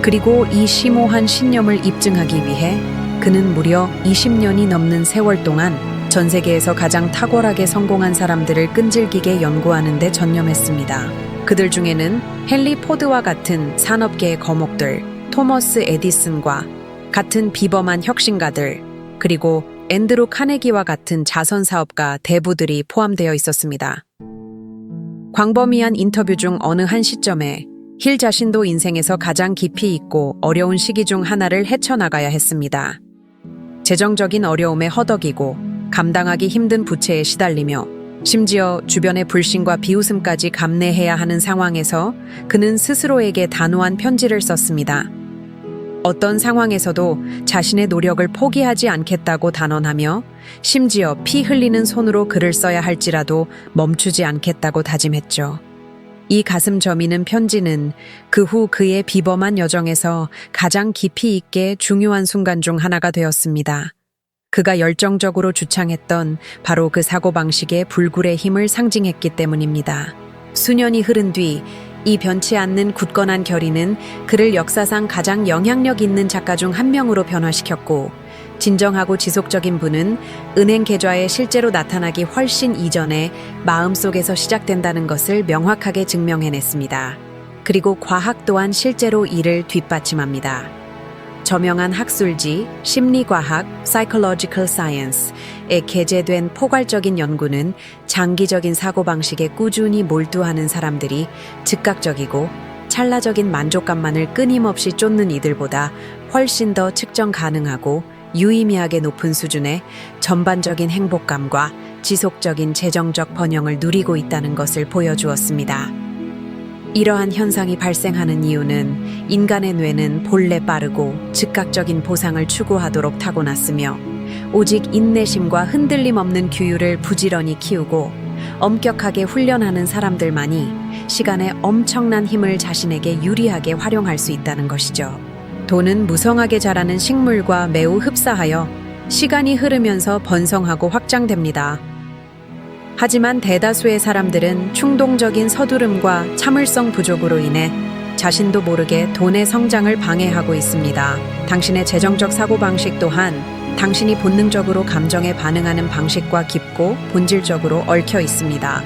그리고 이 심오한 신념을 입증하기 위해 그는 무려 20년이 넘는 세월 동안 전 세계에서 가장 탁월하게 성공한 사람들을 끈질기게 연구하는 데 전념했습니다. 그들 중에는 헨리 포드와 같은 산업계의 거목들, 토머스 에디슨과 같은 비범한 혁신가들, 그리고 앤드루 카네기와 같은 자선사업가 대부들이 포함되어 있었습니다. 광범위한 인터뷰 중 어느 한 시점에 힐 자신도 인생에서 가장 깊이 있고 어려운 시기 중 하나를 헤쳐나가야 했습니다. 재정적인 어려움에 허덕이고 감당하기 힘든 부채에 시달리며 심지어 주변의 불신과 비웃음까지 감내해야 하는 상황에서 그는 스스로에게 단호한 편지를 썼습니다. 어떤 상황에서도 자신의 노력을 포기하지 않겠다고 단언하며 심지어 피 흘리는 손으로 글을 써야 할지라도 멈추지 않겠다고 다짐했죠. 이 가슴 저미는 편지는 그 후 그의 비범한 여정에서 가장 깊이 있게 중요한 순간 중 하나가 되었습니다. 그가 열정적으로 주창했던 바로 그 사고방식의 불굴의 힘을 상징했기 때문입니다. 수년이 흐른 뒤 이 변치 않는 굳건한 결의는 그를 역사상 가장 영향력 있는 작가 중 한 명으로 변화시켰고, 진정하고 지속적인 분은 은행 계좌에 실제로 나타나기 훨씬 이전에 마음속에서 시작된다는 것을 명확하게 증명해냈습니다. 그리고 과학 또한 실제로 이를 뒷받침합니다. 저명한 학술지 심리과학 (Psychological Science)에 게재된 포괄적인 연구는 장기적인 사고방식에 꾸준히 몰두하는 사람들이 즉각적이고 찰나적인 만족감만을 끊임없이 쫓는 이들보다 훨씬 더 측정 가능하고 유의미하게 높은 수준의 전반적인 행복감과 지속적인 재정적 번영을 누리고 있다는 것을 보여주었습니다. 이러한 현상이 발생하는 이유는 인간의 뇌는 본래 빠르고 즉각적인 보상을 추구하도록 타고났으며, 오직 인내심과 흔들림 없는 규율을 부지런히 키우고 엄격하게 훈련하는 사람들만이 시간의 엄청난 힘을 자신에게 유리하게 활용할 수 있다는 것이죠. 돈은 무성하게 자라는 식물과 매우 흡사하여 시간이 흐르면서 번성하고 확장됩니다. 하지만 대다수의 사람들은 충동적인 서두름과 참을성 부족으로 인해 자신도 모르게 돈의 성장을 방해하고 있습니다. 당신의 재정적 사고방식 또한 당신이 본능적으로 감정에 반응하는 방식과 깊고 본질적으로 얽혀 있습니다.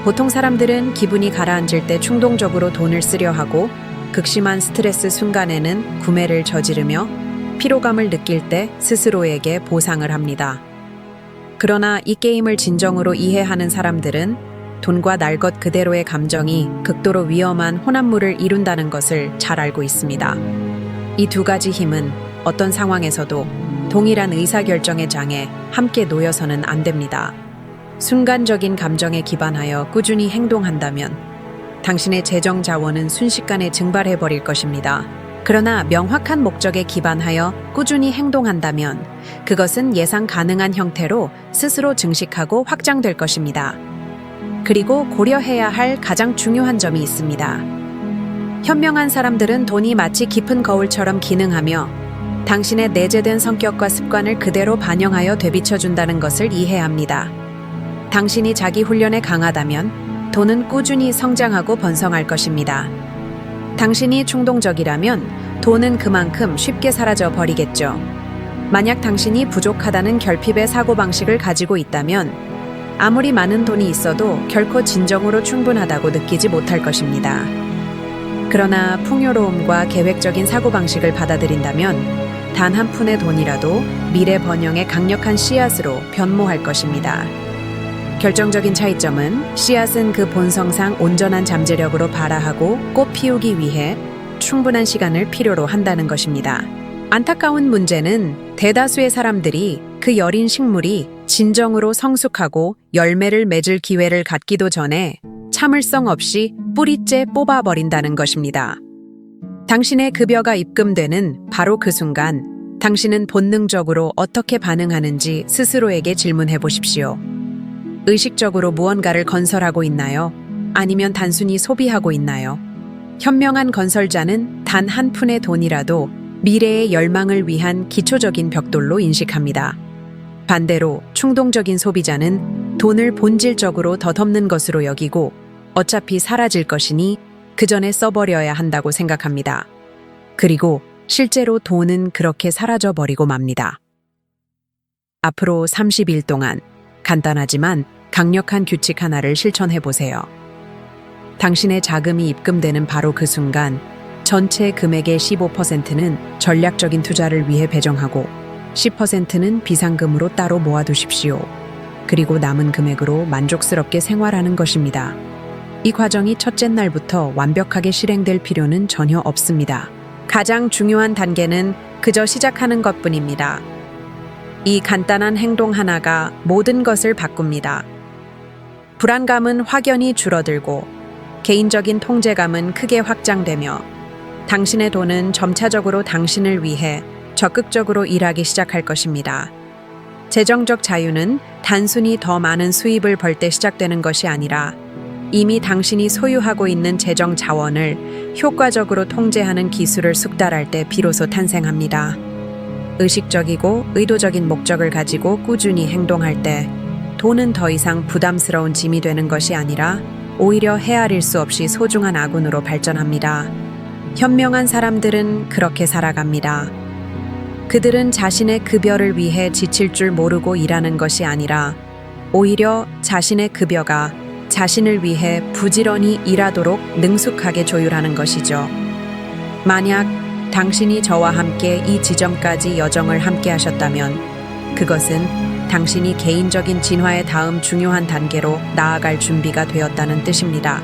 보통 사람들은 기분이 가라앉을 때 충동적으로 돈을 쓰려 하고, 극심한 스트레스 순간에는 구매를 저지르며 피로감을 느낄 때 스스로에게 보상을 합니다. 그러나 이 게임을 진정으로 이해하는 사람들은 돈과 날 것 그대로의 감정이 극도로 위험한 혼합물을 이룬다는 것을 잘 알고 있습니다. 이 두 가지 힘은 어떤 상황에서도 동일한 의사결정의 장에 함께 놓여서는 안 됩니다. 순간적인 감정에 기반하여 꾸준히 행동한다면 당신의 재정 자원은 순식간에 증발해버릴 것입니다. 그러나 명확한 목적에 기반하여 꾸준히 행동한다면 그것은 예상 가능한 형태로 스스로 증식하고 확장될 것입니다. 그리고 고려해야 할 가장 중요한 점이 있습니다. 현명한 사람들은 돈이 마치 깊은 거울처럼 기능하며 당신의 내재된 성격과 습관을 그대로 반영하여 되비춰준다는 것을 이해합니다. 당신이 자기 훈련에 강하다면 돈은 꾸준히 성장하고 번성할 것입니다. 당신이 충동적이라면 돈은 그만큼 쉽게 사라져 버리겠죠. 만약 당신이 부족하다는 결핍의 사고방식을 가지고 있다면 아무리 많은 돈이 있어도 결코 진정으로 충분하다고 느끼지 못할 것입니다. 그러나 풍요로움과 계획적인 사고방식을 받아들인다면 단 한 푼의 돈이라도 미래 번영의 강력한 씨앗으로 변모할 것입니다. 결정적인 차이점은 씨앗은 그 본성상 온전한 잠재력으로 발화하고 꽃 피우기 위해 충분한 시간을 필요로 한다는 것입니다. 안타까운 문제는 대다수의 사람들이 그 여린 식물이 진정으로 성숙하고 열매를 맺을 기회를 갖기도 전에 참을성 없이 뿌리째 뽑아버린다는 것입니다. 당신의 급여가 입금되는 바로 그 순간 당신은 본능적으로 어떻게 반응하는지 스스로에게 질문해 보십시오. 의식적으로 무언가를 건설하고 있나요? 아니면 단순히 소비하고 있나요? 현명한 건설자는 단 한 푼의 돈이라도 미래의 열망을 위한 기초적인 벽돌로 인식합니다. 반대로 충동적인 소비자는 돈을 본질적으로 덧없는 것으로 여기고 어차피 사라질 것이니 그 전에 써버려야 한다고 생각합니다. 그리고 실제로 돈은 그렇게 사라져버리고 맙니다. 앞으로 30일 동안 간단하지만 강력한 규칙 하나를 실천해 보세요. 당신의 자금이 입금되는 바로 그 순간 전체 금액의 15%는 전략적인 투자를 위해 배정하고 10%는 비상금으로 따로 모아두십시오. 그리고 남은 금액으로 만족스럽게 생활하는 것입니다. 이 과정이 첫째 날부터 완벽하게 실행될 필요는 전혀 없습니다. 가장 중요한 단계는 그저 시작하는 것뿐입니다. 이 간단한 행동 하나가 모든 것을 바꿉니다. 불안감은 확연히 줄어들고 개인적인 통제감은 크게 확장되며 당신의 돈은 점차적으로 당신을 위해 적극적으로 일하기 시작할 것입니다. 재정적 자유는 단순히 더 많은 수입을 벌 때 시작되는 것이 아니라 이미 당신이 소유하고 있는 재정 자원을 효과적으로 통제하는 기술을 숙달할 때 비로소 탄생합니다. 의식적이고 의도적인 목적을 가지고 꾸준히 행동할 때 돈은 더 이상 부담스러운 짐이 되는 것이 아니라 오히려 헤아릴 수 없이 소중한 아군으로 발전합니다. 현명한 사람들은 그렇게 살아갑니다. 그들은 자신의 급여를 위해 지칠 줄 모르고 일하는 것이 아니라 오히려 자신의 급여가 자신을 위해 부지런히 일하도록 능숙하게 조율하는 것이죠. 만약 당신이 저와 함께 이 지점까지 여정을 함께 하셨다면 그것은 당신이 개인적인 진화의 다음 중요한 단계로 나아갈 준비가 되었다는 뜻입니다.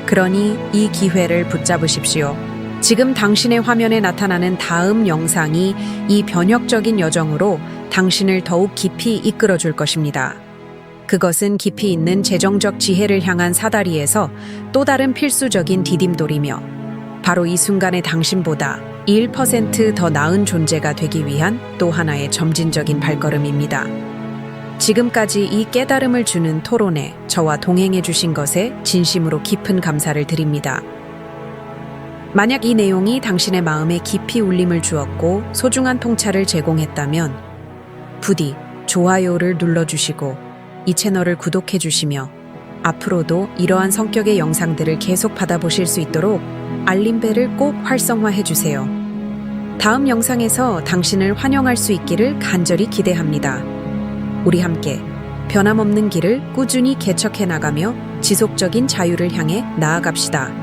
그러니 이 기회를 붙잡으십시오. 지금 당신의 화면에 나타나는 다음 영상이 이 변혁적인 여정으로 당신을 더욱 깊이 이끌어 줄 것입니다. 그것은 깊이 있는 재정적 지혜를 향한 사다리에서 또 다른 필수적인 디딤돌이며 바로 이 순간에 당신보다 1% 더 나은 존재가 되기 위한 또 하나의 점진적인 발걸음입니다. 지금까지 이 깨달음을 주는 토론에 저와 동행해 주신 것에 진심으로 깊은 감사를 드립니다. 만약 이 내용이 당신의 마음에 깊이 울림을 주었고 소중한 통찰을 제공했다면 부디 좋아요를 눌러주시고 이 채널을 구독해 주시며 앞으로도 이러한 성격의 영상들을 계속 받아보실 수 있도록 알림벨을 꼭 활성화해 주세요. 다음 영상에서 당신을 환영할 수 있기를 간절히 기대합니다. 우리 함께 변함없는 길을 꾸준히 개척해 나가며 지속적인 자유를 향해 나아갑시다.